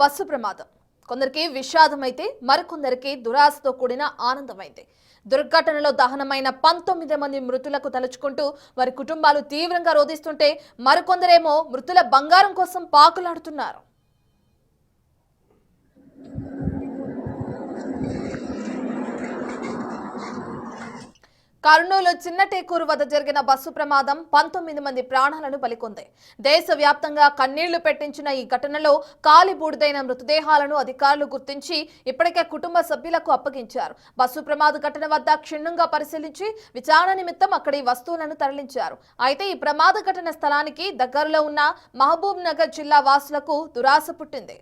Bus ప్రమాదం కొందరికి విషాదమైతే మరికొందరికి దురాశతో కూడిన ఆనందమైంది. దుర్ఘటనలో దహనమైన 19 మంది మృతులకు తలుచుకుంటూ వారి కుటుంబాలు తీవ్రంగా రోధిస్తుంటే మరికొందరేమో మృతుల బంగారం కోసం పాకులాడుతున్నారు. కర్నూలు చిన్నటేకూరు వద్ద జరిగిన బస్సు ప్రమాదం 19 మంది ప్రాణాలను బలికొంది. దేశవ్యాప్తంగా కన్నీళ్లు పెట్టించిన ఈ ఘటనలో కాలిబూడిదైన మృతదేహాలను అధికారులు గుర్తించి ఇప్పటికే కుటుంబ సభ్యులకు అప్పగించారు. బస్సు ప్రమాద ఘటన వద్ద క్షుణ్ణంగా పరిశీలించి విచారణ నిమిత్తం అక్కడి వస్తువులను తరలించారు. అయితే ఈ ప్రమాద ఘటన స్థలానికి దగ్గరలో ఉన్న మహబూబ్ నగర్ జిల్లా వాసులకు దురాశ పుట్టింది.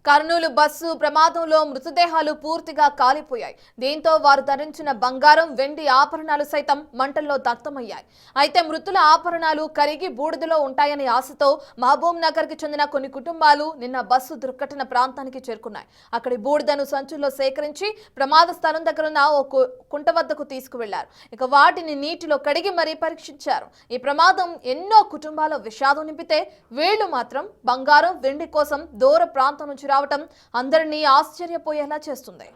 కర్నూలు బస్సు ప్రమాదంలో మృతదేహాలు పూర్తిగా కాలిపోయాయి. దీంతో వారు ధరించిన బంగారం, వెండి ఆభరణాలు సైతం మంటల్లో దగ్ధమయ్యాయి. అయితే మృతుల ఆభరణాలు కరిగి బూడిదలో ఉంటాయనే ఆశతో మహబూబ్ నగర్ కి చెందిన కొన్ని కుటుంబాలు నిన్న బస్సు దుర్ఘటన ప్రాంతానికి చేరుకున్నాయి. అక్కడి బూడిదను సంచుల్లో సేకరించి ప్రమాద స్థలం దగ్గర ఉన్న ఓ కుంట వద్దకు తీసుకువెళ్లారు. ఇక వాటిని నీటిలో కడిగి మరీ పరీక్షించారు. ఈ ప్రమాదం ఎన్నో కుటుంబాల విషాదం నింపితే వీళ్లు మాత్రం బంగారం, వెండి కోసం దూర ప్రాంతం నుంచి రావటం అందరినీ ఆశ్చర్యపోయేలా చేస్తుంది.